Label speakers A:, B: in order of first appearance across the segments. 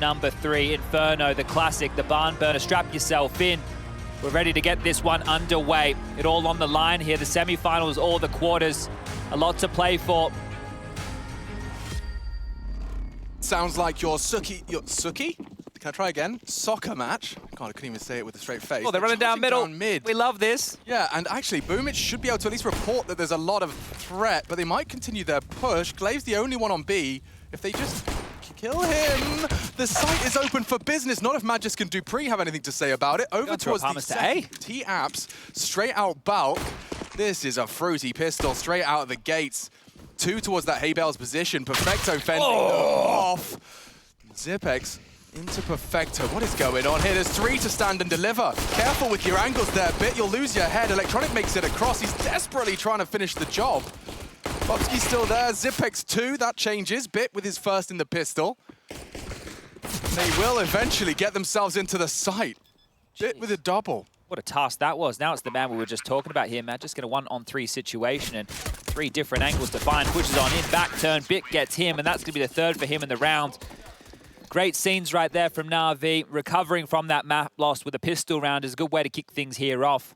A: number 3, Inferno, the classic, the barn burner. Strap yourself in. We're ready to get this one underway. It all on the line here, the semifinals or the quarters. A lot to play for.
B: Sounds like your Suki? Can I try again? Soccer match. God, I couldn't even say it with a straight face.
A: Oh, they're running down middle.
B: Mid.
A: We love this.
B: Yeah, and actually, Boomich should be able to at least report that there's a lot of threat, but they might continue their push. Glaive's the only one on B. If they just kill him, the site is open for business. Not if Magis and Dupree have anything to say about it. Over towards the
A: A.
B: T-Apps, straight out Balk. This is a fruity pistol, straight out of the gates. 2 towards that Haybell's position. Perfecto fending off. Zipex into Perfecto. What is going on here? There's 3 to stand and deliver. Careful with your angles there, Bit. You'll lose your head. Electronic makes it across. He's desperately trying to finish the job. Bobski's still there. Zipex 2, that changes. Bit with his first in the pistol. They will eventually get themselves into the site. Bit with a double.
A: What a task that was. Now it's the man we were just talking about here, Matt. Just get a 1-on-3 situation and 3 different angles to find. Pushes on in, back turn, Bit gets him, and that's going to be the 3rd for him in the round. Great scenes right there from Na'Vi. Recovering from that map loss with a pistol round is a good way to kick things here off.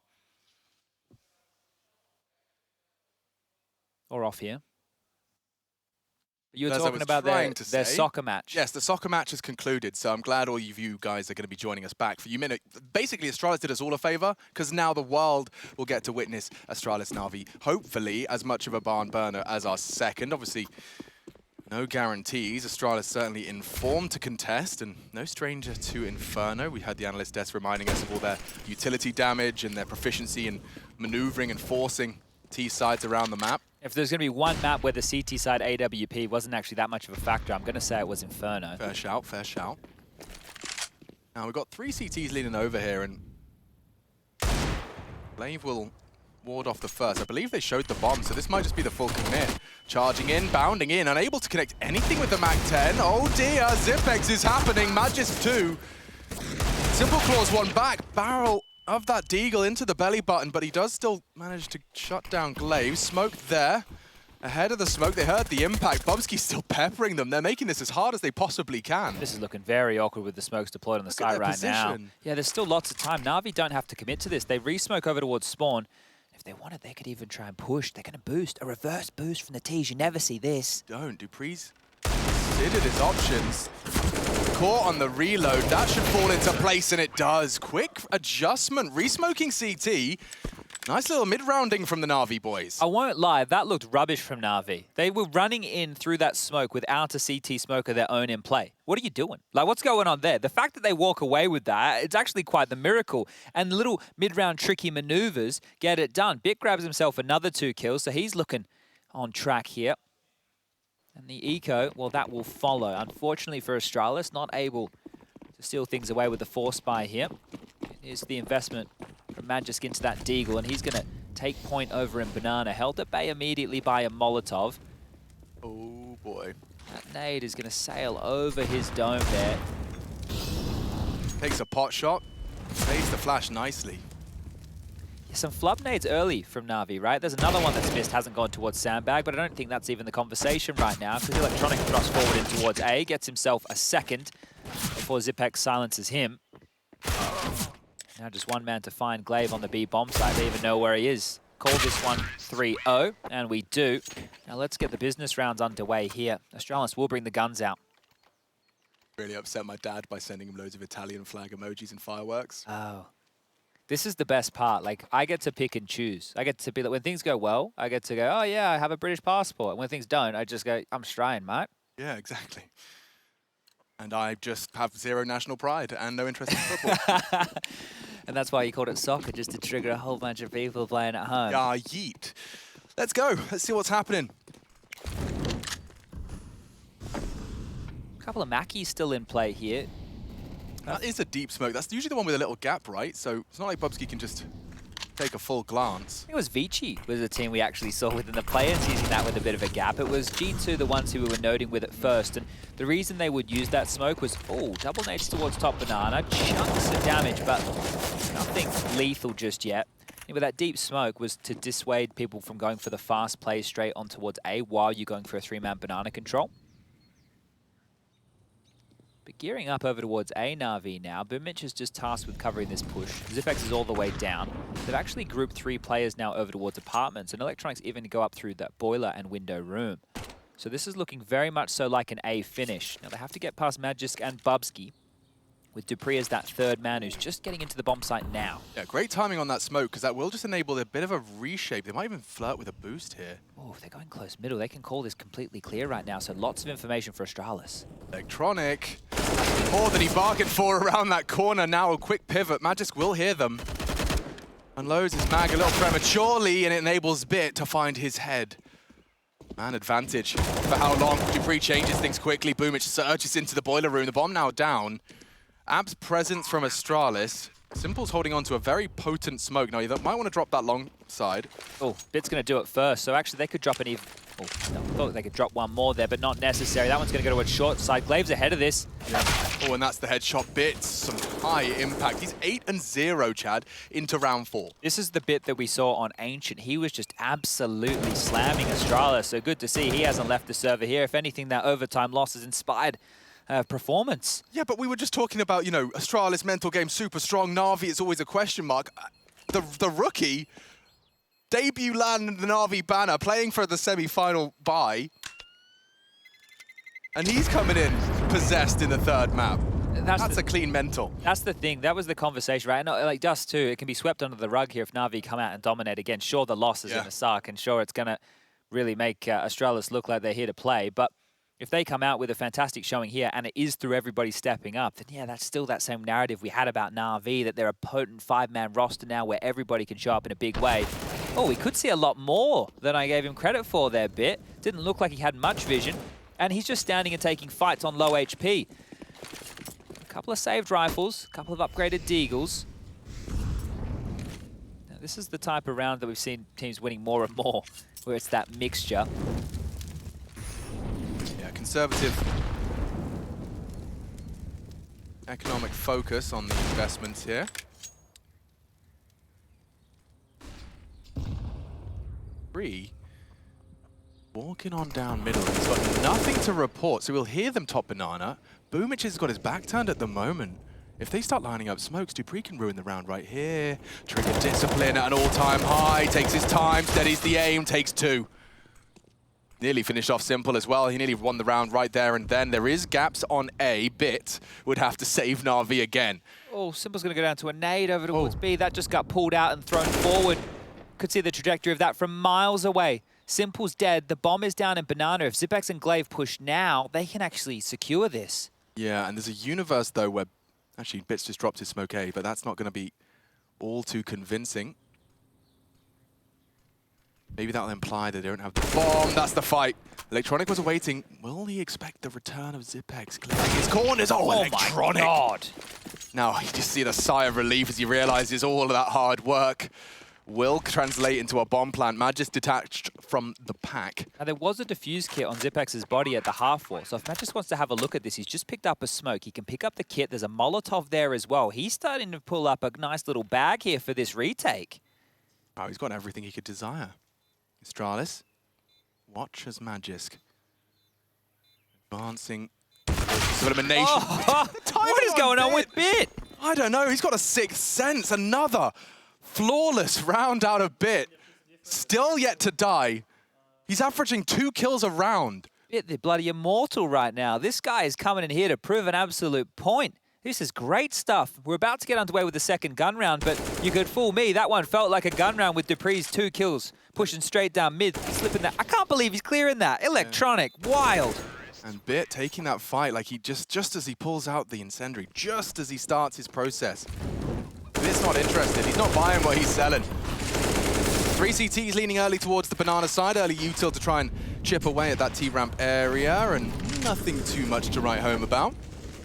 A: Or off here. You were talking about their soccer match.
B: Yes, the soccer match has concluded, so I'm glad all of you guys are going to be joining us back for a minute. Basically, Astralis did us all a favor, because now the world will get to witness Astralis Na'Vi, hopefully as much of a barn burner as our second. Obviously, no guarantees. Astralis certainly informed to contest, and no stranger to Inferno. We had the analyst desk reminding us of all their utility damage and their proficiency in maneuvering and forcing T-sides around the map.
A: If there's going to be one map where the CT side AWP wasn't actually that much of a factor, I'm going to say it was Inferno.
B: Fair shout, fair shout. Now we've got 3 CTs leaning over here, and Glaive will ward off the first. I believe they showed the bomb, so this might just be the full commit. Charging in, bounding in, unable to connect anything with the Mag-10. Oh dear, Zipex is happening. Magis 2. Simple Claws 1 back. Barrel of that Deagle into the belly button, but he does still manage to shut down Glaive. Smoke there. Ahead of the smoke, they heard the impact. Bobski's still peppering them. They're making this as hard as they possibly can.
A: This is looking very awkward with the smokes deployed on the side right now. Yeah, there's still lots of time. Na'Vi don't have to commit to this. They re-smoke over towards spawn. If they wanted, they could even try and push. They're going to boost. A reverse boost from the T's. You never see this.
B: Don't. Dupree's considered his options. Caught on the reload. That should fall into place, and it does. Quick adjustment. Re-smoking CT. Nice little mid-rounding from the Na'Vi boys.
A: I won't lie, that looked rubbish from Na'Vi. They were running in through that smoke without a CT smoke of their own in play. What are you doing? Like, what's going on there? The fact that they walk away with that, it's actually quite the miracle. And little mid-round tricky maneuvers get it done. Bit grabs himself another 2 kills, so he's looking on track here. And the eco, well, that will follow. Unfortunately for Astralis, not able to steal things away with the force buy here. Here's the investment from Magisk into that Deagle, and he's going to take point over in Banana. Held at bay immediately by a Molotov.
B: Oh, boy.
A: That nade is going to sail over his dome there.
B: Takes a pot shot. Saves the flash nicely.
A: Some flub nades early from Na'Vi, right? There's another one that's missed, hasn't gone towards Sandbag, but I don't think that's even the conversation right now, because Electronic thrusts forward in towards A, gets himself a second before Zipex silences him. Now just one man to find Glaive on the B bomb site. They even know where he is. Call this one 3-0, and we do. Now let's get the business rounds underway here. Astralis will bring the guns out.
B: Really upset my dad by sending him loads of Italian flag emojis and fireworks.
A: Oh. This is the best part. Like, I get to pick and choose. I get to be like, when things go well, I get to go, oh yeah, I have a British passport. And when things don't, I just go, I'm Australian, mate.
B: Yeah, exactly. And I just have 0 national pride and no interest in football.
A: And that's why you called it soccer, just to trigger a whole bunch of people playing at home.
B: Yeah, yeet. Let's go. Let's see what's happening.
A: A couple of Mackies still in play here.
B: That is a deep smoke. That's usually the one with a little gap, right? So it's not like Bobski can just take a full glance.
A: I think it was Vici was the team we actually saw within the players using that with a bit of a gap. It was G2 the ones who we were noting with it first. And the reason they would use that smoke was, oh, double nades towards top Banana. Chunks of damage, but nothing lethal just yet. But that deep smoke was to dissuade people from going for the fast play straight on towards A while you're going for a 3-man Banana control. But gearing up over towards A Na'Vi now. Boomich is just tasked with covering this push. Zipex is all the way down. They've actually grouped 3 players now over towards apartments, and Electronics even go up through that boiler and window room. So this is looking very much so like an A finish. Now they have to get past Magisk and Bubsky, with Dupree as that third man who's just getting into the bomb site now.
B: Yeah, great timing on that smoke, because that will just enable a bit of a reshape. They might even flirt with a boost here.
A: Oh, if they're going close middle, they can call this completely clear right now, so lots of information for Astralis.
B: Electronic, more than he bargained for around that corner. Now a quick pivot. Magisk will hear them. Unloads his mag a little prematurely, and it enables Bit to find his head. Man advantage for how long. Dupree changes things quickly. Boomich surges into the boiler room. The bomb now down. Ab's presence from Astralis. Simple's holding on to a very potent smoke. Now, you might want to drop that long side.
A: Oh, Bit's going to do it first, so actually they could drop an even... Oh, no, I thought they could drop one more there, but not necessary. That one's going to go to a short side. Glaive's ahead of this.
B: Yeah. Oh, and that's the headshot. Bit, some high impact. He's 8-0, Chad, into round 4.
A: This is the Bit that we saw on Ancient. He was just absolutely slamming Astralis, so good to see he hasn't left the server here. If anything, that overtime loss has inspired performance.
B: Yeah, but we were just talking about, you know, Astralis mental game super strong. Na'Vi is always a question mark. The rookie, debut land in the Na'Vi banner, playing for the semi-final bye. And he's coming in possessed in the third map. That's a clean mental.
A: That's the thing. That was the conversation, right? And like Dust too, it can be swept under the rug here if Na'Vi come out and dominate again. Sure, the loss is going to suck, and sure, it's going to really make Astralis look like they're here to play. But if they come out with a fantastic showing here, and it is through everybody stepping up, then yeah, that's still that same narrative we had about Na'Vi, that they're a potent 5-man roster now where everybody can show up in a big way. Oh, we could see a lot more than I gave him credit for there, Bit. Didn't look like he had much vision, and he's just standing and taking fights on low HP. A couple of saved rifles, a couple of upgraded deagles. Now, this is the type of round that we've seen teams winning more and more, where it's that mixture.
B: Conservative economic focus on the investments here. Bree walking on down middle. He's got nothing to report, so we'll hear them top banana. Boomich has got his back turned at the moment. If they start lining up smokes, Dupree can ruin the round right here. Trigger discipline at an all-time high, takes his time, steadies the aim, takes 2. Nearly finished off Simple as well. He nearly won the round right there and then. There is gaps on A. Bit would have to save Na'Vi again. Oh,
A: Simple's going to go down to a nade over towards B. That just got pulled out and thrown forward. Could see the trajectory of that from miles away. Simple's dead. The bomb is down in Banana. If Zipex and Glaive push now, they can actually secure this.
B: Yeah, and there's a universe, though, where... Actually, Bit's just dropped his smoke A, but that's not going to be all too convincing. Maybe that'll imply that they don't have the bomb. That's the fight. Electronic was awaiting. Will he expect the return of Zipex? Clearing his corners. Oh, Electronic.
A: My God.
B: Now, you just see the sigh of relief as he realizes all of that hard work will translate into a bomb plant. Magis detached from the pack.
A: Now, there was a defuse kit on Zipex's body at the half wall. So if Magis wants to have a look at this, he's just picked up a smoke. He can pick up the kit. There's a Molotov there as well. He's starting to pull up a nice little bag here for this retake.
B: Oh, he's got everything he could desire. Astralis, watch as Magisk. Advancing towards elimination.
A: Oh, what is going on with Bit?
B: I don't know, he's got a sixth sense. Another flawless round out of Bit. Still yet to die. He's averaging 2 kills a round.
A: Bit, they're bloody immortal right now. This guy is coming in here to prove an absolute point. This is great stuff. We're about to get underway with the second gun round, but you could fool me. That one felt like a gun round with Dupree's 2 kills, pushing straight down mid, slipping that. I can't believe he's clearing that. Electronic, wild.
B: And Bit taking that fight like he just as he pulls out the incendiary, just as he starts his process. Bit's not interested. He's not buying what he's selling. 3 CTs leaning early towards the banana side, early util to try and chip away at that T-ramp area, and nothing too much to write home about.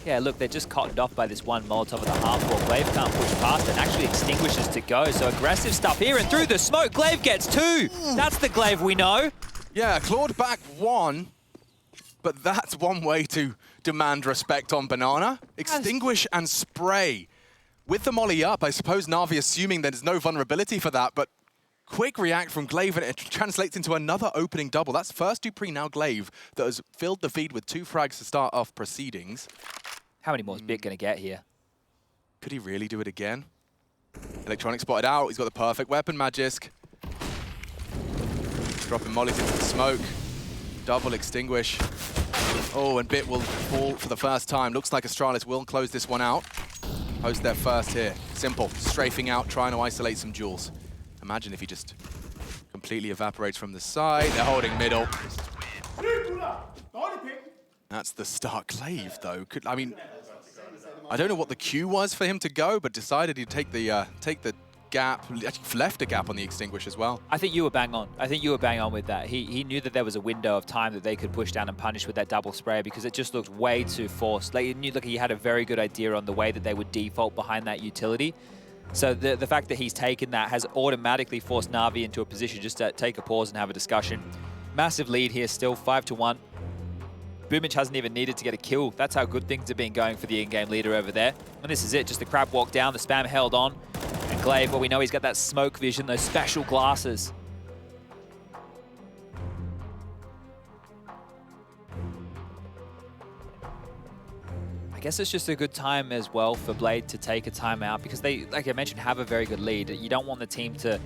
A: Yeah, look, they're just cottoned off by this one Molotov of the half wall. Glaive can't push past it, actually extinguishes to go. So aggressive stuff here, and through the smoke, Glaive gets 2. That's the Glaive we know.
B: Yeah, clawed back 1, but that's one way to demand respect on Banana. Extinguish and spray. With the molly up, I suppose Na'Vi assuming there's no vulnerability for that, but quick react from Glaive, and it translates into another opening double. That's first Dupree, now Glaive, that has filled the feed with 2 frags to start off proceedings.
A: How many more is Bit going to get here?
B: Could he really do it again? Electronic spotted out. He's got the perfect weapon, Magisk. Dropping mollies into the smoke. Double extinguish. Oh, and Bit will fall for the first time. Looks like Astralis will close this one out. Post their first here. Simple. Strafing out, trying to isolate some jewels. Imagine if he just completely evaporates from the side. They're holding middle. That's the start. Glaive, though. I don't know what the cue was for him to go, but decided he'd take the gap. Actually left a gap on the extinguish as well.
A: I think you were bang on. I think you were bang on with that. He knew that there was a window of time that they could push down and punish with that double spray because it just looked way too forced. Like, he had a very good idea on the way that they would default behind that utility. So the fact that he's taken that has automatically forced Na'Vi into a position just to take a pause and have a discussion. Massive lead here still, 5-1. Boomich hasn't even needed to get a kill. That's how good things have been going for the in-game leader over there. And this is it, just the crab walk down, the spam held on. And Glaive, well, we know he's got that smoke vision, those special glasses. I guess it's just a good time as well for Blade to take a timeout because they, like I mentioned, have a very good lead. You don't want the team to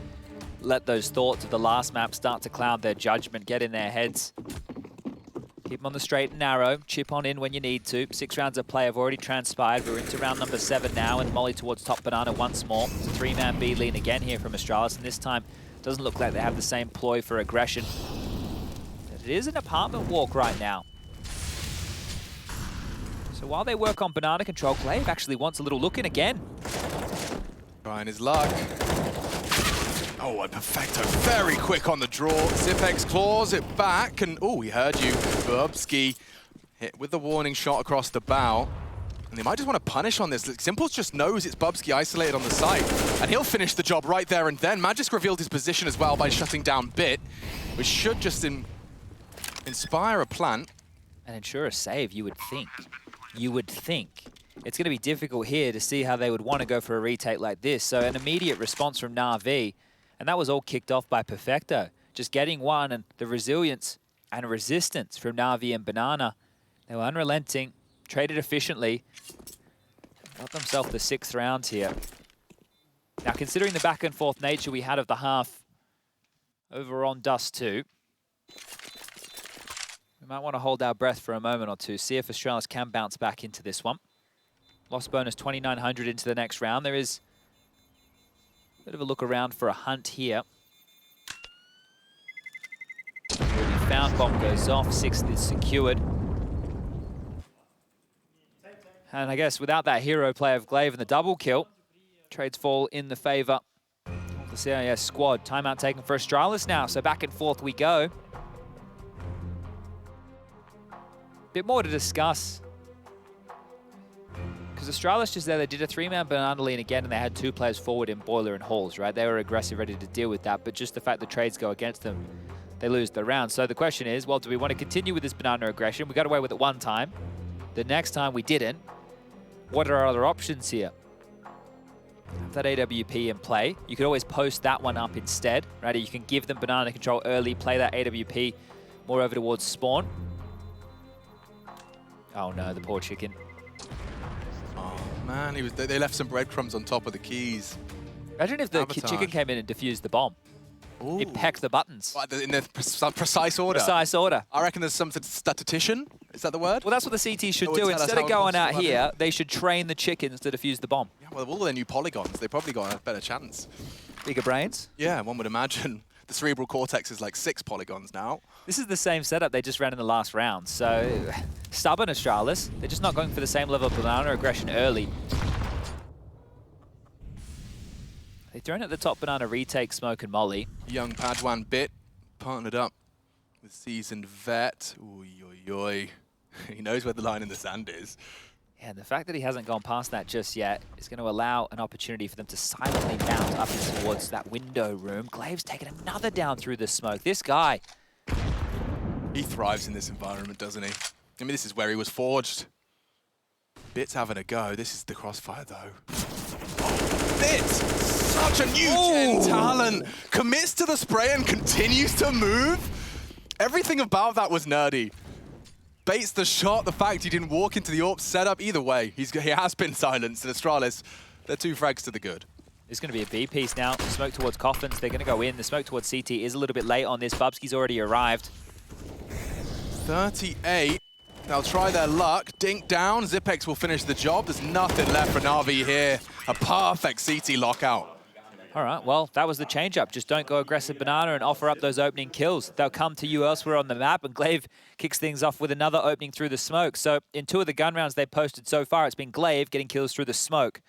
A: let those thoughts of the last map start to cloud their judgment, get in their heads. Keep them on the straight and narrow. Chip on in when you need to. 6 rounds of play have already transpired. We're into round number 7 now, and Molly towards top banana once more. It's a 3-man B lean again here from Astralis, and this time doesn't look like they have the same ploy for aggression. But it is an apartment walk right now. So while they work on banana control, Glaive actually wants a little look in again.
B: Trying his luck. Oh, and Perfecto very quick on the draw. Zipex claws it back, and oh, he heard you. Bubsky hit with the warning shot across the bow. And they might just want to punish on this. Simples just knows it's Bubsky isolated on the side, and he'll finish the job right there and then. Magisk revealed his position as well by shutting down Bit, which should just inspire a plant.
A: And ensure a save, you would think. You would think. It's going to be difficult here to see how they would want to go for a retake like this. So an immediate response from Na'Vi. And that was all kicked off by Perfecto. Just getting one, and the resilience and resistance from Na'Vi and Banana. They were unrelenting, traded efficiently. Got themselves the 6th round here. Now, considering the back and forth nature we had of the half over on Dust 2, we might want to hold our breath for a moment or two, see if Astralis can bounce back into this one. Loss bonus 2,900 into the next round. There is bit of a look around for a hunt here. Already found, bomb goes off, 6th is secured. And I guess without that hero play of Glaive and the double kill, trades fall in the favor of the CIS squad. Timeout taken for Astralis now, so back and forth we go. Bit more to discuss. Because Astralis just there, they did a 3-man banana lean again, and they had 2 players forward in Boiler and Halls, right? They were aggressive, ready to deal with that, but just the fact the trades go against them, they lose the round. So the question is, well, do we want to continue with this banana aggression? We got away with it one time. The next time we didn't. What are our other options here? Have that AWP in play. You could always post that one up instead, right? You can give them banana control early, play that AWP more over towards spawn. Oh no, the poor chicken.
B: Man, they left some breadcrumbs on top of the keys.
A: Imagine if the chicken came in and defused the bomb.
B: Ooh.
A: It pecked the buttons.
B: In the precise order?
A: Precise order.
B: I reckon there's some statistician. Is that the word?
A: Well, that's what the CT should do. Instead of going out here, they should train the chickens to defuse the bomb.
B: Yeah, well, with all their new polygons, they probably got a better chance.
A: Bigger brains?
B: Yeah, one would imagine. The cerebral cortex is like 6 polygons now.
A: This is the same setup they just ran in the last round. So, stubborn Astralis. They're just not going for the same level of banana aggression early. They've thrown at the top banana retake, Smoke and Molly.
B: Young Padawan Bit partnered up with seasoned vet. Oy, oy, oy. He knows where the line in the sand is.
A: Yeah, and the fact that he hasn't gone past that just yet is going to allow an opportunity for them to silently bounce up towards that window room. Glaive's taken another down through the smoke. This guy.
B: He thrives in this environment, doesn't he? I mean, this is where he was forged. Bit's having a go. This is the crossfire, though. Oh, Bit! Such a new gen talent! Commits to the spray and continues to move? Everything about that was nerdy. baits the shot, the fact he didn't walk into the AWP setup. Either way, he has been silenced. And Astralis, they're 2 frags to the good.
A: It's going to be a B piece now. Smoke towards Coffins. They're going to go in. The smoke towards CT is a little bit late on this. Bubsky's already arrived.
B: 38. They'll try their luck. Dink down. Zipex will finish the job. There's nothing left for Na'Vi here. A perfect CT lockout.
A: All right, well, that was the change-up. Just don't go aggressive banana and offer up those opening kills. They'll come to you elsewhere on the map, and Glaive kicks things off with another opening through the smoke. So in 2 of the gun rounds they've posted so far, it's been Glaive getting kills through the smoke.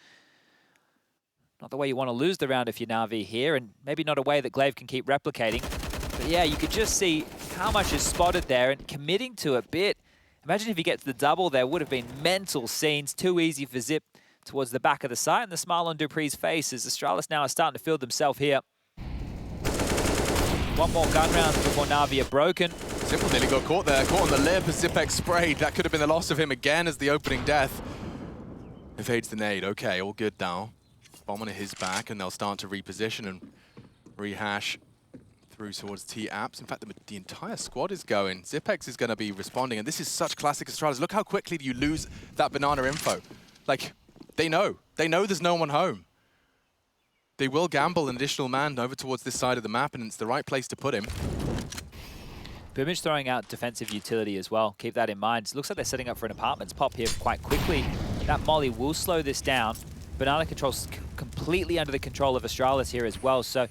A: Not the way you want to lose the round if you're Na'Vi here, and maybe not a way that Glaive can keep replicating. But yeah, you could just see how much is spotted there and committing to a bit. Imagine if he gets the double, there would have been mental scenes. Too easy for Zip towards the back of the site, and the smile on Dupree's face as Astralis now is starting to field themselves here. 1 more gun round before Na'Vi are broken.
B: Simple nearly got caught there, caught on the lip as Zipex sprayed. That could have been the loss of him again as the opening death. Evades the nade. Okay, all good now. Bomb on his back, and they'll start to reposition and rehash through towards T-Apps. In fact, the entire squad is going. Zipex is going to be responding, and this is such classic Astralis. Look how quickly you lose that banana info. Like, they know there's no one home. They will gamble an additional man over towards this side of the map, and it's the right place to put him.
A: Boomage throwing out defensive utility as well. Keep that in mind. It looks like they're setting up for an apartments pop here quite quickly. That molly will slow this down. Banana control's completely under the control of Astralis here as well, so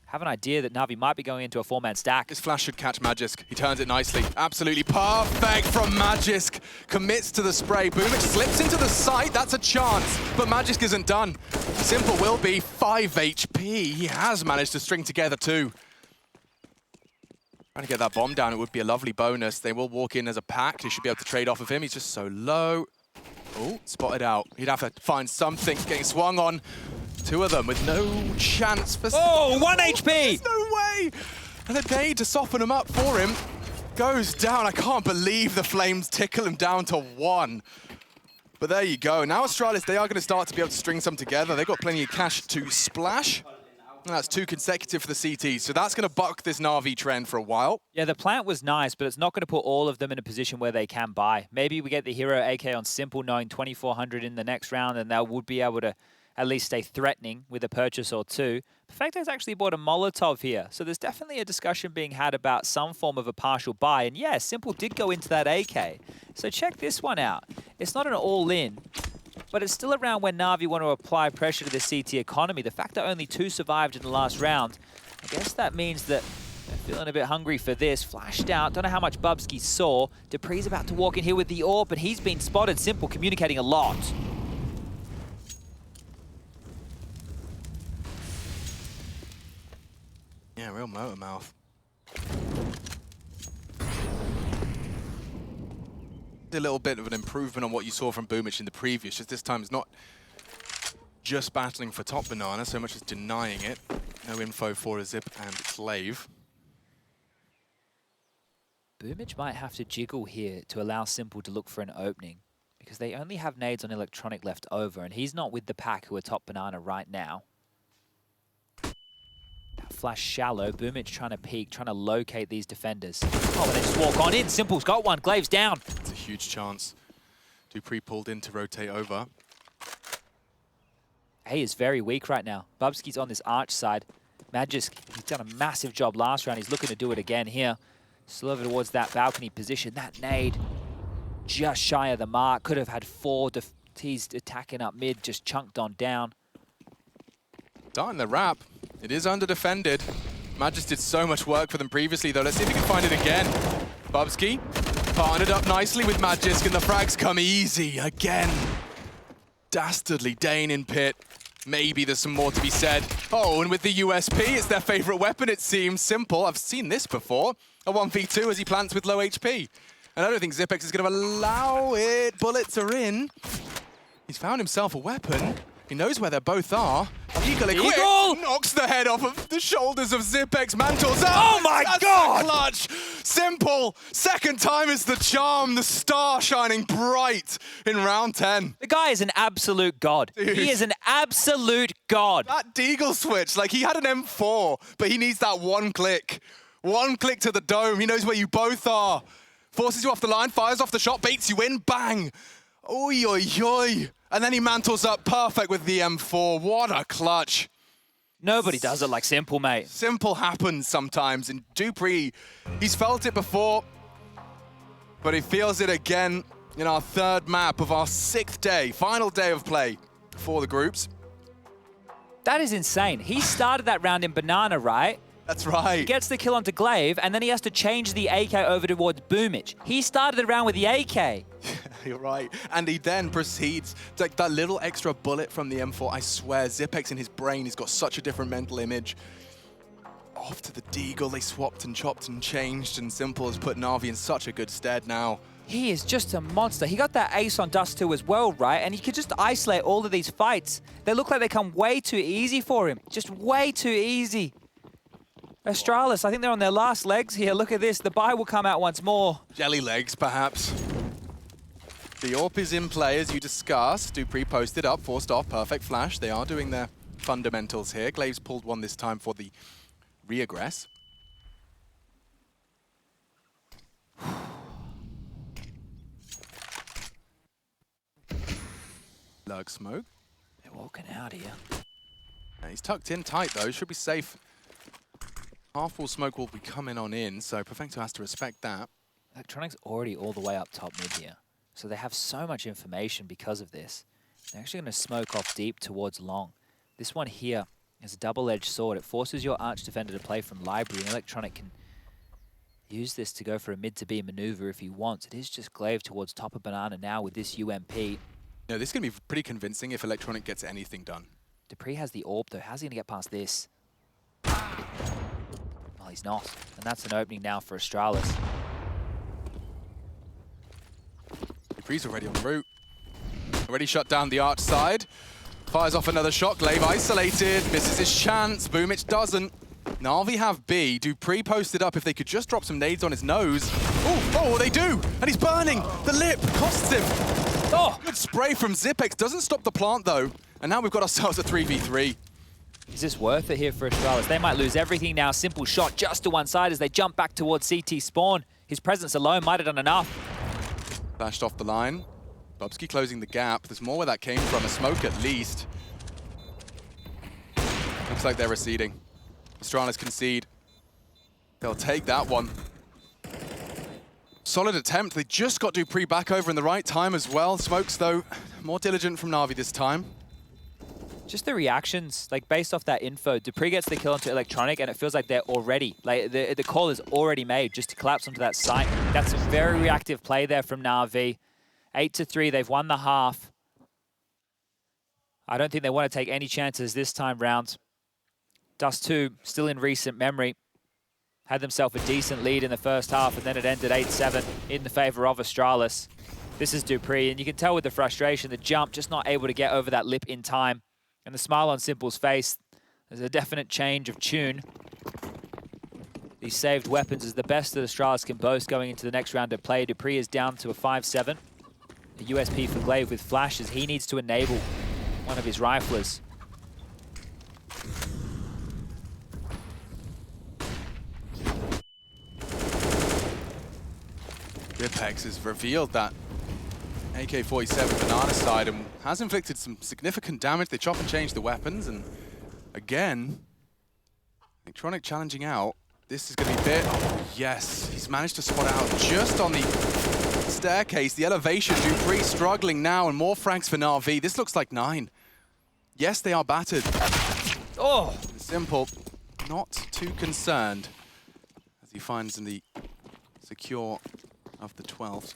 A: have an idea that Na'Vi might be going into a 4-man stack.
B: This flash should catch Magisk. He turns it nicely. Absolutely perfect from Magisk. Commits to the spray. Boomage slips into the site. That's a chance. But Magisk isn't done. Simple will be 5 HP. He has managed to string together 2. Trying to get that bomb down, it would be a lovely bonus. They will walk in as a pack. They should be able to trade off of him. He's just so low. Oh, spotted out. He'd have to find something. Getting swung on. 2 of them with no chance for...
A: Oh, 1 HP!
B: There's no way! And the nade to soften him up for him goes down. I can't believe the flames tickle him down to 1. But there you go. Now Astralis, they are going to start to be able to string some together. They've got plenty of cash to splash. And that's 2 consecutive for the CT. So that's going to buck this Na'Vi trend for a while.
A: Yeah, the plant was nice, but it's not going to put all of them in a position where they can buy. Maybe we get the hero AK on Simple knowing 2,400 in the next round, and they would be able to at least stay threatening with a purchase or 2. Perfecto's actually bought a Molotov here, so there's definitely a discussion being had about some form of a partial buy. And yeah, Simple did go into that AK. So check this one out. It's not an all-in, but it's still around when Na'Vi want to apply pressure to the CT economy. The fact that only 2 survived in the last round, I guess that means that they're feeling a bit hungry for this. Flashed out, don't know how much Bubsky saw. Dupree's about to walk in here with the AWP, but he's been spotted. Simple communicating a lot.
B: Yeah, real motor mouth. A little bit of an improvement on what you saw from Boomage in the previous, just this time it's not just battling for top banana so much as denying it. No info for a Zip and Glaive.
A: Boomage might have to jiggle here to allow Simple to look for an opening, because they only have nades on Electronic left over, and he's not with the pack who are top banana right now. Flash shallow, Boomage trying to peek, trying to locate these defenders. Oh, and they just walk on in. Simple's got one, Glaive's down.
B: It's a huge chance. Dupree pulled in to rotate over.
A: A is very weak right now. Bubsky's on this arch side. Magisk, he's done a massive job last round. He's looking to do it again here. Still over towards that balcony position. That nade just shy of the mark. Could have had 4 T's attacking up mid, just chunked on down.
B: Starting the wrap. It is under-defended. Magisk did so much work for them previously, though. Let's see if we can find it again. Bubsky partnered up nicely with Magisk, and the frags come easy again. Dastardly Dane in pit. Maybe there's some more to be said. Oh, and with the USP, it's their favorite weapon, it seems. Simple. I've seen this before. A 1v2 as he plants with low HP. And I don't think Zipex is going to allow it. Bullets are in. He's found himself a weapon. He knows where they both are. Eagle equipped, knocks the head off of the shoulders of Zipex. Mantles up.
A: Oh my God!
B: Clutch. Simple. Second time is the charm. The star shining bright in round 10.
A: The guy is an absolute god.
B: Dude.
A: He is an absolute god.
B: That deagle switch, like he had an M4, but he needs that one click. One click to the dome. He knows where you both are. Forces you off the line, fires off the shot, baits you in, bang! Oi, oi, oi! And then he mantles up perfect with the M4. What a clutch.
A: Nobody does it like Simple, mate.
B: Simple happens sometimes, and dupreeh, he's felt it before, but he feels it again in our third map of our 6th day, final day of play for the groups.
A: That is insane. He started that round in Banana, right?
B: That's right.
A: He gets the kill onto Glaive, and then he has to change the AK over towards Boomich. He started the round with the AK.
B: You're right. And he then proceeds to, like, that little extra bullet from the M4. I swear, Zipex in his brain, he's got such a different mental image. Off to the Deagle, they swapped and chopped and changed, and Simple has put Na'Vi in such a good stead now.
A: He is just a monster. He got that ace on Dust 2 as well, right? And he could just isolate all of these fights. They look like they come way too easy for him. Just way too easy. Astralis, I think they're on their last legs here. Look at this. The buy will come out once more.
B: Jelly legs, perhaps. The AWP is in play, as you discussed. dupreeh posted up, forced off, perfect flash. They are doing their fundamentals here. Glaive's pulled one this time for the re-aggress. Lurk smoke.
A: They're walking out here.
B: He's tucked in tight, though. Should be safe. Half-wall smoke will be coming on in, so Perfecto has to respect that.
A: Electronic's already all the way up top mid here. So they have so much information because of this. They're actually going to smoke off deep towards long. This one here is a double-edged sword. It forces your arch defender to play from library, and Electronic can use this to go for a mid-to-B maneuver if he wants. It is just Glaive towards top of Banana now with this UMP.
B: Yeah, this is going to be pretty convincing if Electronic gets anything done.
A: dupreeh has the AWP, though. How's he going to get past this? Well, he's not. And that's an opening now for Astralis.
B: dupreeh's already on route. Already shut down the arch side. Fires off another shot. Glaive isolated. Misses his chance. Boomich doesn't. Na'Vi have B. dupreeh posted up. If they could just drop some nades on his nose. Oh, they do! And he's burning! The lip costs him. Oh, good spray from Zipex. Doesn't stop the plant, though. And now we've got ourselves a 3v3.
A: Is this worth it here for Astralis? They might lose everything now. Simple shot just to one side as they jump back towards CT spawn. His presence alone might have done enough.
B: Flashed off the line. Bubsky closing the gap. There's more where that came from. A smoke at least. Looks like they're receding. Astralis concede. They'll take that one. Solid attempt. They just got dupreeh back over in the right time as well. Smokes, though, more diligent from Na'Vi this time.
A: Just the reactions, like based off that info, dupreeh gets the kill onto Electronic and it feels like they're already, like the call is already made just to collapse onto that site. That's a very reactive play there from Na'Vi. 8-3, they've won the half. I don't think they want to take any chances this time round. Dust 2, still in recent memory, had themselves a decent lead in the first half and then it ended 8-7 in the favor of Astralis. This is dupreeh, and you can tell with the frustration, the jump, just not able to get over that lip in time. And the smile on Simple's face, there's a definite change of tune. These saved weapons is the best that Astralis can boast going into the next round of play. dupreeh is down to a 5-7. A USP for Glaive with flashes. He needs to enable one of his riflers.
B: Zipex has revealed that AK-47 banana side and has inflicted some significant damage. They chop and change the weapons, and again, Electronic challenging out. This is going to be bit. Oh, yes, he's managed to spot out just on the staircase, the elevation. dupreeh struggling now, and more frags for Na'Vi. This looks like 9. Yes, they are battered.
A: Oh!
B: Simple, not too concerned as he finds in the secure of the 12th.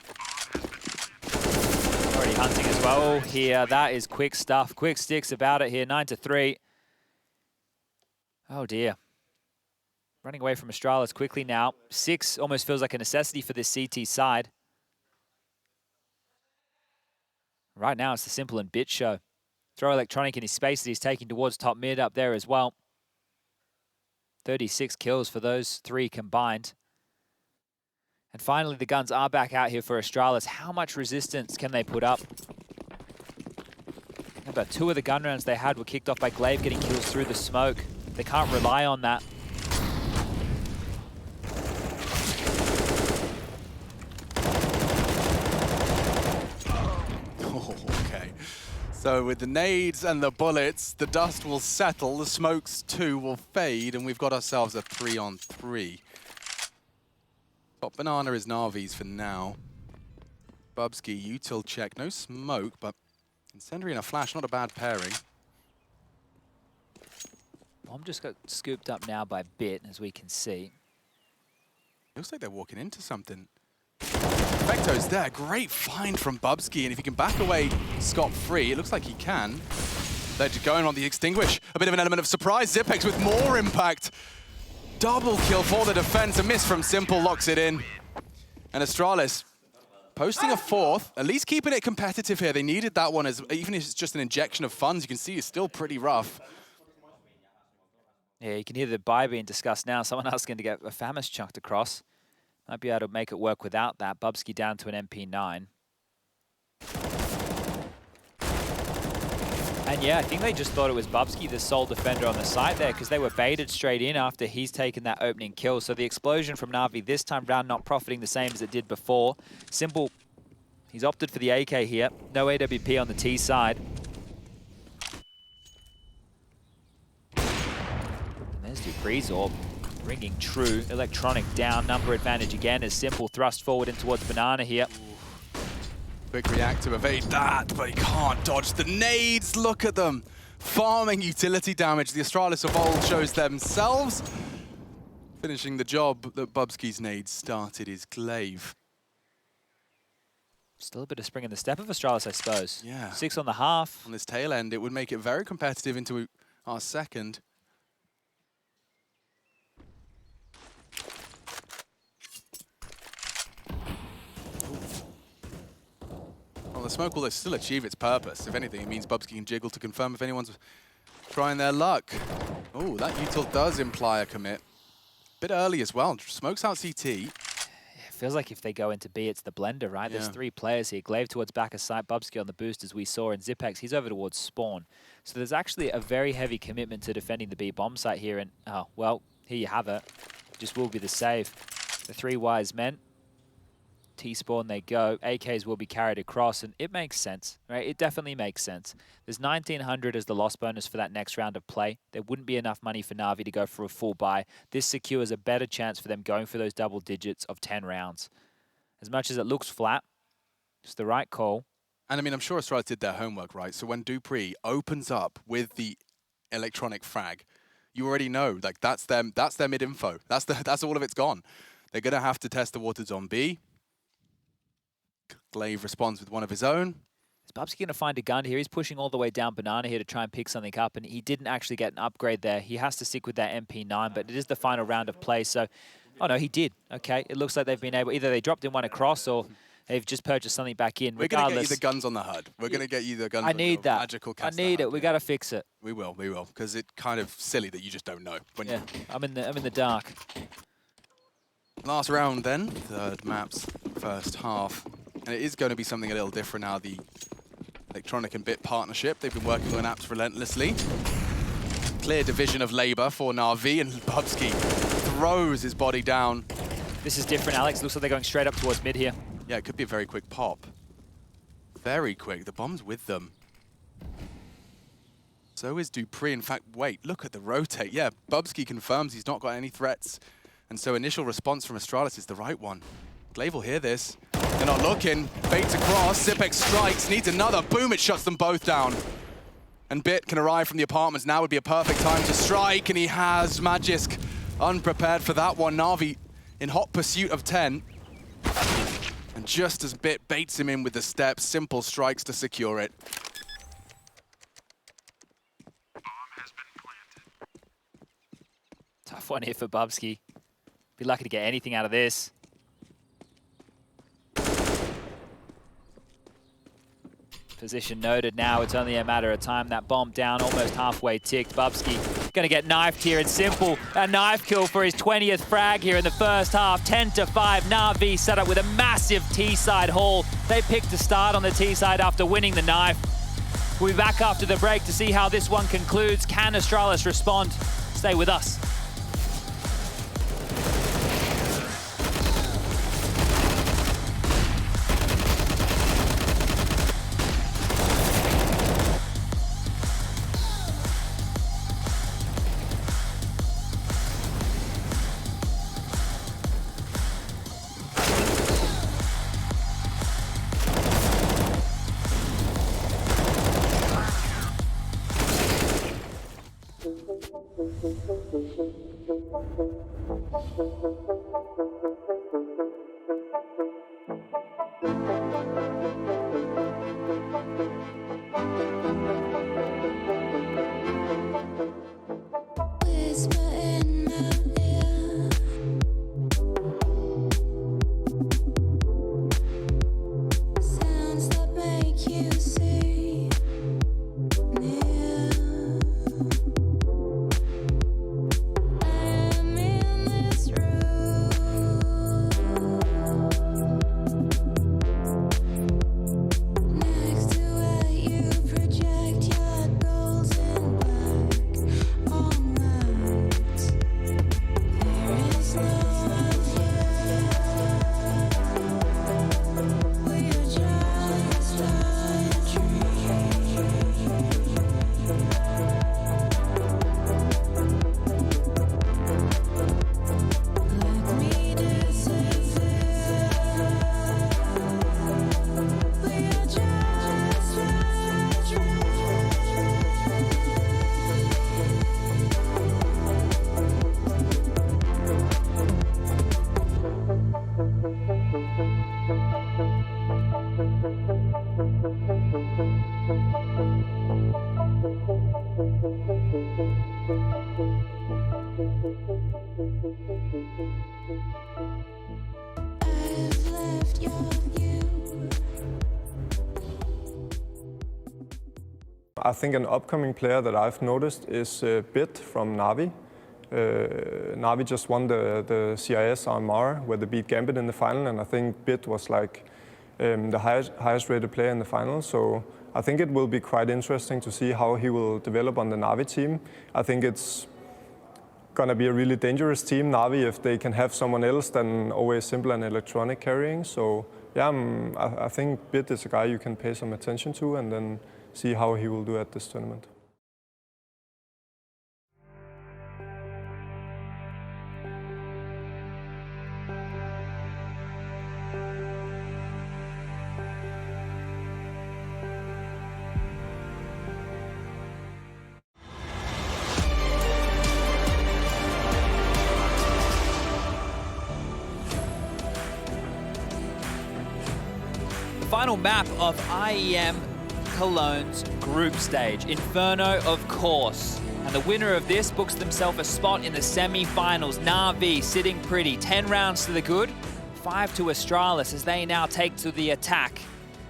A: Already hunting as well here. That is quick stuff. Quick sticks about it here. 9-3. Oh dear. Running away from Astralis quickly now. 6 almost feels like a necessity for this CT side. Right now it's the Simple and Bit show. Throw Electronic in his space that he's taking towards top mid up there as well. 36 kills for those 3 combined. And finally, the guns are back out here for Astralis. How much resistance can they put up? About 2 of the gun rounds they had were kicked off by Glaive getting kills through the smoke. They can't rely on that.
B: So with the nades and the bullets, the dust will settle, the smokes too will fade, and we've got ourselves a 3-on-3. Top banana is Na'Vi's for now. Bubsky, util check, no smoke, but Incendiary and a flash, not a bad pairing.
A: Bomb just got scooped up now by Bit, as we can see.
B: Looks like they're walking into something. Perfecto's there, great find from Bubsky, and if he can back away scot-free, it looks like he can. They're just going on the extinguish. A bit of an element of surprise. Zipex with more impact. Double kill for the defense. A miss from Simple locks it in. And Astralis posting a 4th, at least keeping it competitive here. They needed that one, as even if it's just an injection of funds, you can see it's still pretty rough.
A: Yeah, you can hear the buy being discussed now. Someone else going to get a Famis chucked across. Might be able to make it work without that. Bubsky down to an MP9. And yeah, I think they just thought it was Bubsky, the sole defender on the site there, because they were baited straight in after he's taken that opening kill. So the explosion from Na'Vi this time round not profiting the same as it did before. Simple, he's opted for the AK here. No AWP on the T side. And there's Dupree's orb. Ringing true. Electronic down. Number advantage again as Simple thrust forward in towards Banana here.
B: Quick react to evade that, but he can't dodge the nades. Look at them. Farming utility damage. The Astralis of old shows themselves. Finishing the job that Bubsky's nades started is Glaive.
A: Still a bit of spring in the step of Astralis, I suppose.
B: Yeah.
A: 6 on the half.
B: On this tail end, it would make it very competitive into our second. Well, the smoke will still achieve its purpose. If anything, it means Bubsky can jiggle to confirm if anyone's trying their luck. Oh, that util does imply a commit. Bit early as well. Smokes out CT.
A: It feels like if they go into B, it's the blender, right?
B: Yeah.
A: There's 3 players here. Glaive towards back of sight, Bubsky on the boost, as we saw, and Zipex, he's over towards spawn. So there's actually a very heavy commitment to defending the B bomb site here, and, oh, well, here you have it. Just will be the save. The 3 wise men. T-spawn they go. AKs will be carried across, and it makes sense, right? It definitely makes sense. There's 1,900 as the loss bonus for that next round of play. There wouldn't be enough money for Na'Vi to go for a full buy. This secures a better chance for them going for those double digits of 10 rounds. As much as it looks flat, it's the right call.
B: And I mean, I'm sure Astralis did their homework, right? So when Dupree opens up with the electronic frag, you already know, like, that's their mid-info. That's all of it's gone. They're going to have to test the waters on B. Glaive responds with one of his own.
A: Is Bubsky going to find a gun here? He's pushing all the way down Banana here to try and pick something up, and he didn't actually get an upgrade there. He has to stick with that MP9, but it is the final round of play, so... Oh, no, he did. Okay, it looks like they've been able... Either they dropped in one across, or they've just purchased something back in.
B: We're going to get you the guns on the HUD. We're going to get you the guns
A: I
B: on
A: need that.
B: Magical
A: I need it. We got to fix it.
B: We will, because it's kind of silly that you just don't know. When
A: Yeah, I'm in the dark.
B: Last round then, third maps, first half. And it is going to be something a little different now, the Electronic and Bit partnership. They've been working on apps relentlessly. Clear division of labor for Na'Vi, and Bubsky throws his body down.
A: This is different, Alex. Looks like they're going straight up towards mid here.
B: Yeah, it could be a very quick pop. Very quick. The bomb's with them. So is Dupree. In fact, wait, look at the rotate. Yeah, Bubsky confirms he's not got any threats. And so initial response from Astralis is the right one. Glaive will hear this. They're not looking. Baits across. Zipex strikes. Needs another. Boom, it shuts them both down. And Bit can arrive from the apartments. Now would be a perfect time to strike. And he has Magisk unprepared for that one. Na'Vi in hot pursuit of 10. And just as Bit baits him in with the steps, Simple strikes to secure it.
A: Tough one here for Bubsky. Be lucky to get anything out of this. Position noted now. It's only a matter of time. That bomb down, almost halfway ticked. Bubsky going to get knifed here, and Simple, a knife kill for his 20th frag here in the first half. 10-5, Na'Vi set up with a massive T-side haul. They picked to start on the T-side after winning the knife. We'll be back after the break to see how this one concludes. Can Astralis respond? Stay with us.
C: I think an upcoming player that I've noticed is Bit from Na'Vi. Na'Vi just won the CIS RMR where they beat Gambit in the final, and I think Bit was like the highest rated player in the final. So I think it will be quite interesting to see how he will develop on the Na'Vi team. I think it's gonna be a really dangerous team, Na'Vi, if they can have someone else than always Simple and Electronic carrying. So yeah, I think Bit is a guy you can pay some attention to and then see how he will do at this tournament.
A: Final map of IEM Cologne's group stage. Inferno, of course. And the winner of this books themselves a spot in the semi-finals. Na'Vi sitting pretty. 10 rounds to the good, 5 to Astralis as they now take to the attack.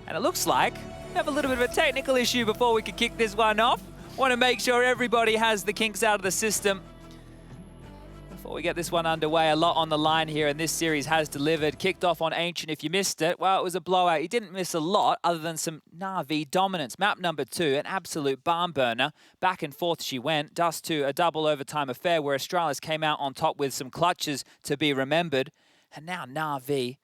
A: And it looks like we have a little bit of a technical issue before we can kick this one off. Want to make sure everybody has the kinks out of the system. Before we get this one underway, a lot on the line here, and this series has delivered. Kicked off on Ancient. If you missed it, well, it was a blowout. He didn't miss a lot other than some Na'Vi dominance. Map number 2, an absolute barn burner. Back and forth she went. Dust 2, a double overtime affair where Astralis came out on top with some clutches to be remembered. And now Na'Vi,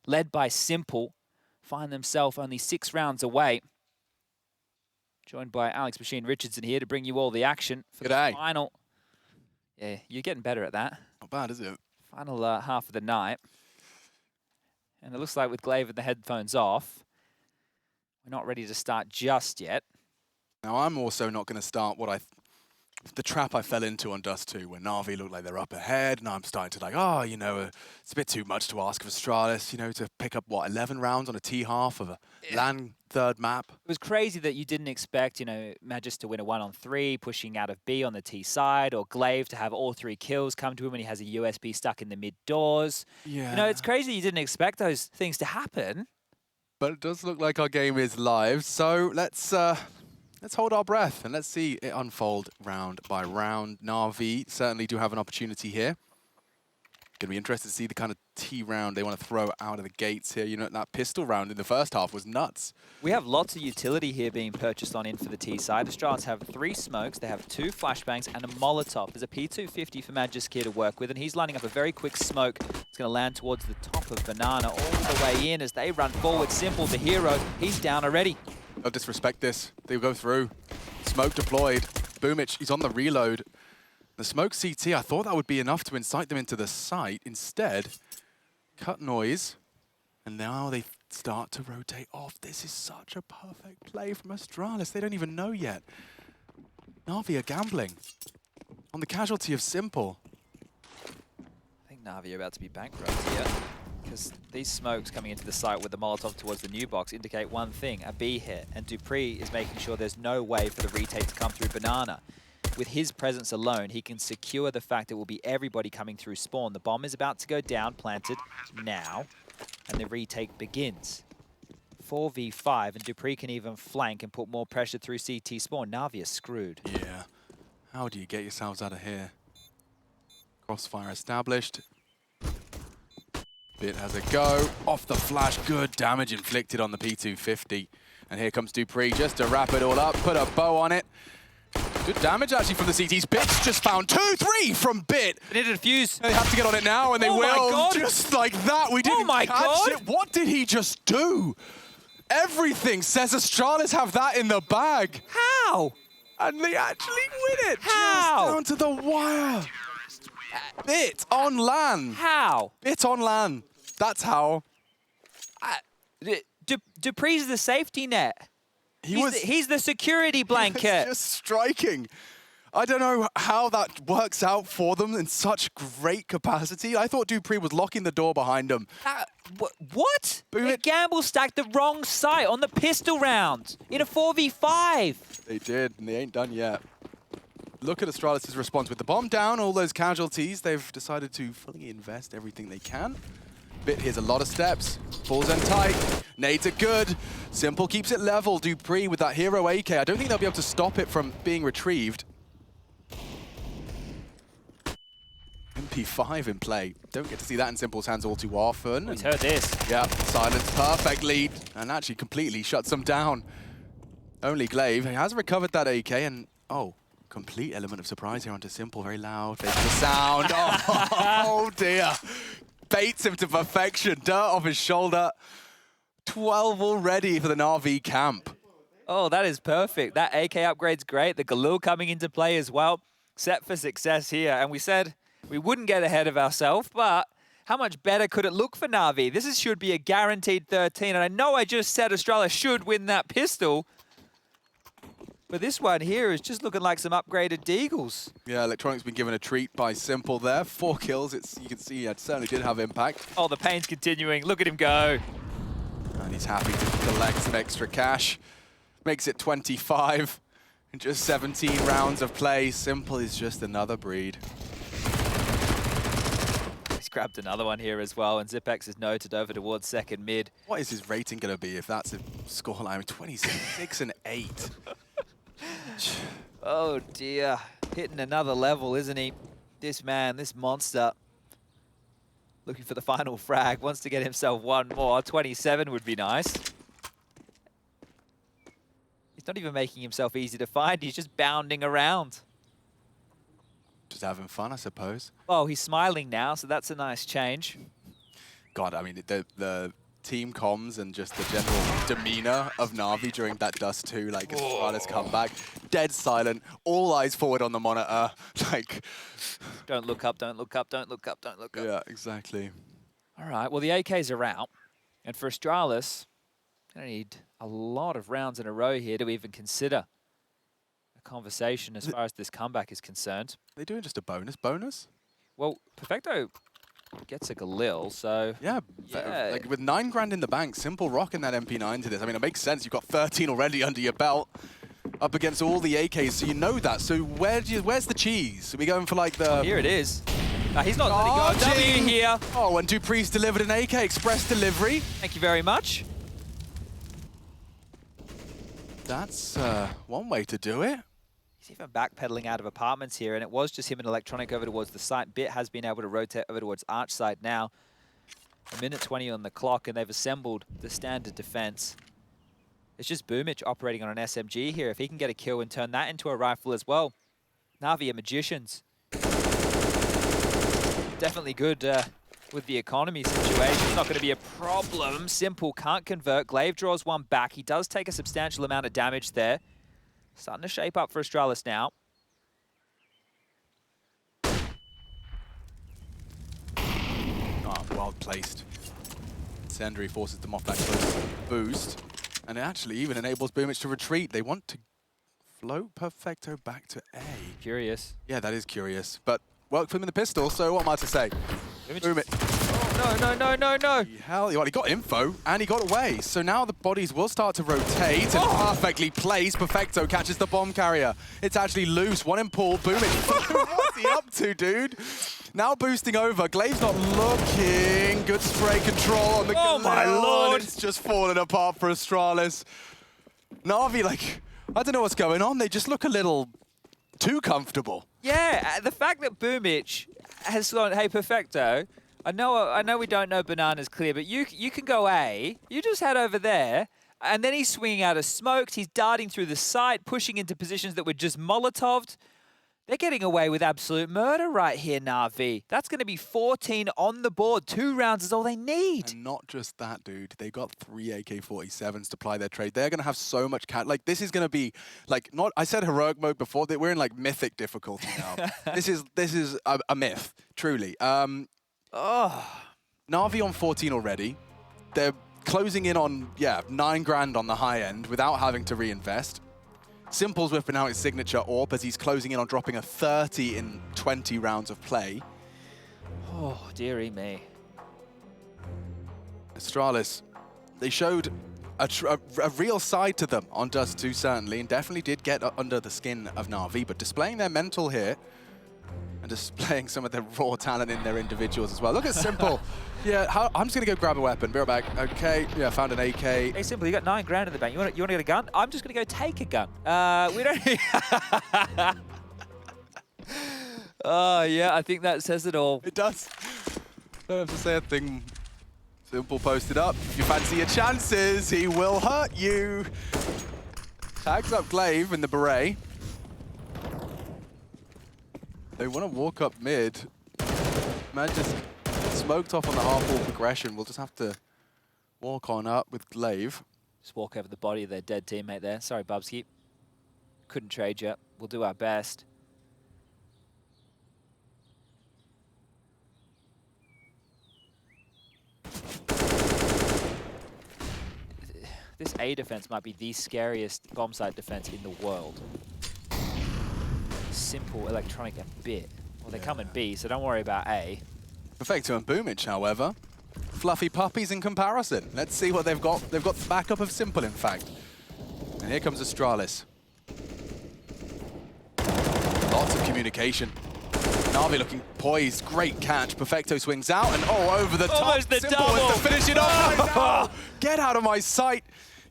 A: led by Simple, find themselves only 6 rounds away. Joined by Alex Machine Richardson here to bring you all the action for the final. Yeah, you're getting better at that.
B: Not bad, is it?
A: Final half of the night. And it looks like with Glaive and the headphones off, we're not ready to start just yet.
B: Now, I'm also not going to start the trap I fell into on Dust 2, where Na'Vi looked like they're up ahead, and I'm starting to like, oh, you know, it's a bit too much to ask of Astralis, you know, to pick up, what, 11 rounds on a T-half of a LAN third map.
A: It was crazy that you didn't expect, you know, Magis to win a 1-on-3, pushing out of B on the T side, or Glaive to have all 3 kills come to him when he has a USB stuck in the mid doors.
B: Yeah.
A: You know, it's crazy you didn't expect those things to happen.
B: But it does look like our game is live, so let's hold our breath and let's see it unfold round by round. Na'Vi certainly do have an opportunity here. Going to be interested to see the kind of T round they want to throw out of the gates here. You know, that pistol round in the first half was nuts.
A: We have lots of utility here being purchased on in for the T side. Astralis have 3 smokes, they have 2 flashbangs and a Molotov. There's a P250 for Magis here to work with, and he's lining up a very quick smoke. It's going to land towards the top of Banana all the way in as they run forward. Simple, the hero, he's down already.
B: Don't disrespect this. They'll go through. Smoke deployed. Boomich, he's on the reload. The smoke CT, I thought that would be enough to incite them into the site. Instead, cut noise, and now they start to rotate off. This is such a perfect play from Astralis. They don't even know yet. Na'Vi are gambling. on the casualty of Simple.
A: I think Na'Vi are about to be bankrupt here, because these smokes coming into the site with the Molotov towards the new box indicate one thing, a B hit, and Dupree is making sure there's no way for the retake to come through Banana. With his presence alone, he can secure the fact it will be everybody coming through spawn. The bomb is about to go down, planted now, and the retake begins. 4v5, and Dupree can even flank and put more pressure through CT spawn. Na'Vi is screwed.
B: Yeah. How do you get yourselves out of here? Crossfire established. Bit has a go. Off the flash, good damage inflicted on the P250. And here comes Dupree just to wrap it all up, put a bow on it. Good damage actually from the CTs. Bit's just found 2-3 from Bit.
A: They need a defuse.
B: They have to get on it now, and they
A: Oh my
B: will.
A: God.
B: Just like that, we didn't catch it. What did he just do? Everything says Astralis have that in the bag.
A: How?
B: And they actually win it.
A: How?
B: Just down to the wire. Bit on LAN.
A: How?
B: Bit on LAN. That's how.
A: Dupree's the safety net. He's the security blanket.
B: Just striking. I don't know how that works out for them in such great capacity. I thought Dupree was locking the door behind him.
A: What? They gamble stacked the wrong site on the pistol round in a 4v5.
B: They did, and they ain't done yet. Look at Astralis' response. With the bomb down, all those casualties, they've decided to fully invest everything they can. Bit here's a lot of steps. Falls in tight. Nades are good. Simple keeps it level. Dupree with that hero AK. I don't think they'll be able to stop it from being retrieved. MP5 in play. Don't get to see that in Simple's hands all too often.
A: He's heard this.
B: Yeah, silence, perfect lead, and actually completely shuts them down. Only Glaive, he has recovered that AK, and complete element of surprise here onto Simple, very loud, there's the sound. Oh dear. Baits him to perfection, dirt off his shoulder. 12 already for the Na'Vi camp.
A: Oh, that is perfect. That AK upgrade's great. The Galil coming into play as well. Set for success here, and we said we wouldn't get ahead of ourselves, but how much better could it look for Na'Vi? This should be a guaranteed 13, and I know I just said Australia should win that pistol, but this one here is just looking like some upgraded Deagles.
B: Yeah, Electronic's been given a treat by Simple there. 4 kills, you can see it certainly did have impact.
A: Oh, the pain's continuing. Look at him go.
B: And he's happy to collect some extra cash. Makes it 25 in just 17 rounds of play. Simple is just another breed.
A: He's grabbed another one here as well, and Zipex is noted over towards second mid.
B: What is his rating going to be if that's a scoreline? 26 and 8.
A: Oh dear, hitting another level, isn't he? This man, this monster, looking for the final frag, wants to get himself one more. 27 would be nice. He's not even making himself easy to find, he's just bounding around.
B: Just having fun, I suppose.
A: Oh, he's smiling now, so that's a nice change.
B: God, I mean, the team comms and just the general demeanor of Na'Vi during that Dust 2, like, as Astralis come back, dead silent, all eyes forward on the monitor, like...
A: Don't look up, don't look up, don't look up, don't look up.
B: Yeah, exactly.
A: All right, well, the AKs are out, and for Astralis, they need a lot of rounds in a row here to even consider a conversation as far as this comeback is concerned.
B: They're doing just a bonus?
A: Well, Perfecto gets a Galil, so...
B: Yeah, like with 9 grand in the bank, Simple rocking that MP9 to this. I mean, it makes sense. You've got 13 already under your belt, up against all the AKs, so you know that. So where's the cheese? Are we going for like the...
A: Here it is. He's not letting go. W here.
B: Oh, and Dupree's delivered an AK Express delivery.
A: Thank you very much.
B: That's one way to do it.
A: He's even backpedaling out of apartments here, and it was just him and Electronic over towards the site. Bit has been able to rotate over towards Arch side now. 1:20 on the clock, and they've assembled the standard defense. It's just Boomich operating on an SMG here. If he can get a kill and turn that into a rifle as well. Na'Vi are magicians. Definitely good with the economy situation. It's not going to be a problem. Simple can't convert. Glaive draws one back. He does take a substantial amount of damage there. Starting to shape up for Astralis now.
B: Oh, well placed. Sendry forces them off that close boost. And it actually even enables Boomich to retreat. They want to Float Perfecto back to A.
A: Curious.
B: Yeah, that is curious. But worked for him in the pistol, so what am I to say? Boom it.
A: Oh, no.
B: Hell, he got info, and he got away. So now the bodies will start to rotate, and perfectly placed. Perfecto catches the bomb carrier. It's actually loose. One in pool. Boom it. What's he up to, dude? Now boosting over. Glaive's not looking. Good spray control on the
A: Oh, my
B: Galil,
A: lord.
B: and it's just falling apart for Astralis. Na'Vi, like, I don't know what's going on. They just look a little too comfortable.
A: Yeah, the fact that Boomich has gone, hey, Perfecto, I know we don't know Banana's clear, but you can go A. You just head over there, and then he's swinging out of smokes. He's darting through the site, pushing into positions that were just Molotoved. They're getting away with absolute murder right here, Na'Vi. That's going to be 14 on the board. 2 rounds is all they need.
B: And not just that, dude. They got 3 AK-47s to ply their trade. They're going to have so much like, this is going to be, like, not, I said heroic mode before. We're in, like, mythic difficulty now. This is a myth, truly. Na'Vi on 14 already. They're closing in on, yeah, 9 grand on the high end without having to reinvest. Simple's whipping out his signature AWP as he's closing in on dropping a 30 in 20 rounds of play.
A: Oh, dearie me.
B: Astralis, they showed a real side to them on Dust 2, certainly, and definitely did get under the skin of Na'Vi, but displaying their mental here and displaying some of their raw talent in their individuals as well. Look at Simple. Yeah, I'm just going to go grab a weapon. Be right back. Okay, yeah, found an AK.
A: Hey, Simple, you got 9 grand in the bank. You want to get a gun? I'm just going to go take a gun. We don't... Oh, yeah, I think that says it all.
B: It does. Don't have to say a thing. Simple posted up. If you fancy your chances, he will hurt you. Tags up Glaive in the beret. They want to walk up mid. Man just smoked off on the half-wall progression. We'll just have to walk on up with Glaive.
A: Just walk over the body of their dead teammate there. Sorry, Bubsky. Couldn't trade you. We'll do our best. This A defense might be the scariest bomb site defense in the world. Simple, electronic, and bit. Well, they come in B, so don't worry about A.
B: Perfecto and Boomich, however, fluffy puppies in comparison. Let's see what they've got. They've got the backup of Simple, in fact. And here comes Astralis. Lots of communication. Na'Vi looking poised. Great catch. Perfecto swings out and over the top.
A: Almost the
B: Simple
A: double.
B: is to finish it off right now. Get out of my sight.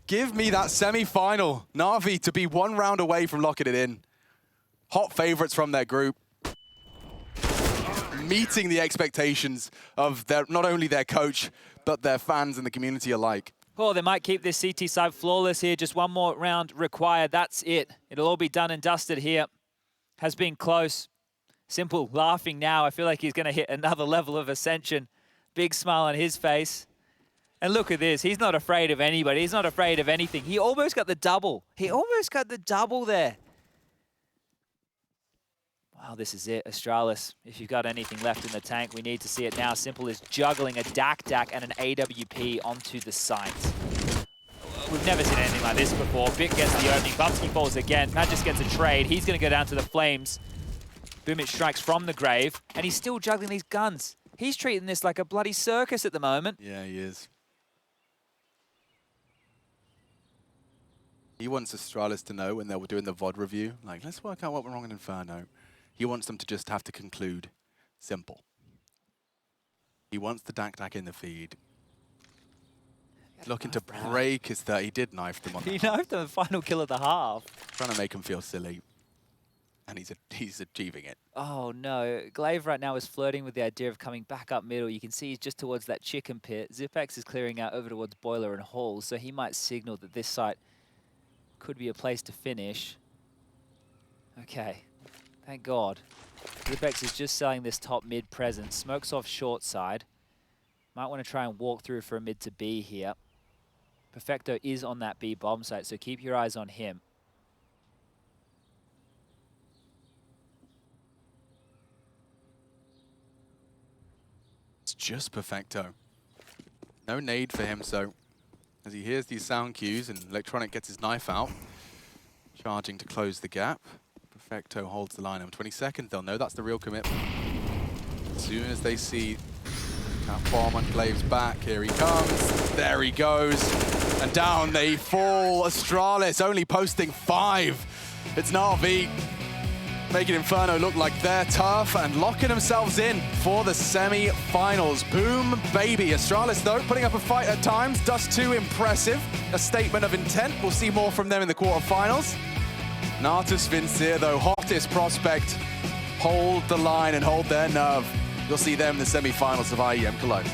B: Give me that semi-final. Na'Vi to be 1 round away from locking it in. Hot favorites from their group. Meeting the expectations of not only their coach, but their fans and the community alike.
A: Oh, they might keep this CT side flawless here. Just 1 more round required. That's it. It'll all be done and dusted here. Has been close. Simple laughing now. I feel like he's going to hit another level of ascension. Big smile on his face. And look at this. He's not afraid of anybody. He's not afraid of anything. He almost got the double. He almost got the double there. Wow, this is it. Astralis, if you've got anything left in the tank, we need to see it now. Simple is juggling a DAC and an AWP onto the site. We've never seen anything like this before. Bit gets the opening. Bubsky falls again. Magis gets a trade. He's going to go down to the flames. Boomich strikes from the grave, and he's still juggling these guns. He's treating this like a bloody circus at the moment.
B: Yeah, he is. He wants Astralis to know when they were doing the VOD review, like, let's work out what went wrong in Inferno. He wants them to just have to conclude. Simple. He wants the DAC in the feed. Looking to break his 30. He did knife them on
A: He knifed them the final kill of the half.
B: Trying to make him feel silly. And he's achieving it.
A: Oh no, Glaive right now is flirting with the idea of coming back up middle. You can see he's just towards that chicken pit. Zipex is clearing out over towards Boiler and Hall, so he might signal that this site could be a place to finish. Okay, thank God. Zipex is just selling this top mid presence. Smokes off short side. Might want to try and walk through for a mid to B here. Perfecto is on that B bomb site, so keep your eyes on him.
B: It's just Perfecto. No nade for him, so as he hears these sound cues and Electronic gets his knife out, Charging to close the gap. Perfecto holds the line on 22nd. They'll know that's the real commitment. As soon as they see that bomb on Glave's back, here he comes. There he goes. And down they fall. Astralis only posting 5. It's Na'Vi making Inferno look like they're tough and locking themselves in for the semi-finals. Boom, baby. Astralis, though, putting up a fight at times. Dust 2 impressive. A statement of intent. We'll see more from them in the quarterfinals. Natus, Vincere, though, hottest prospect. Hold the line and hold their nerve. You'll see them in the semi-finals of IEM Cologne.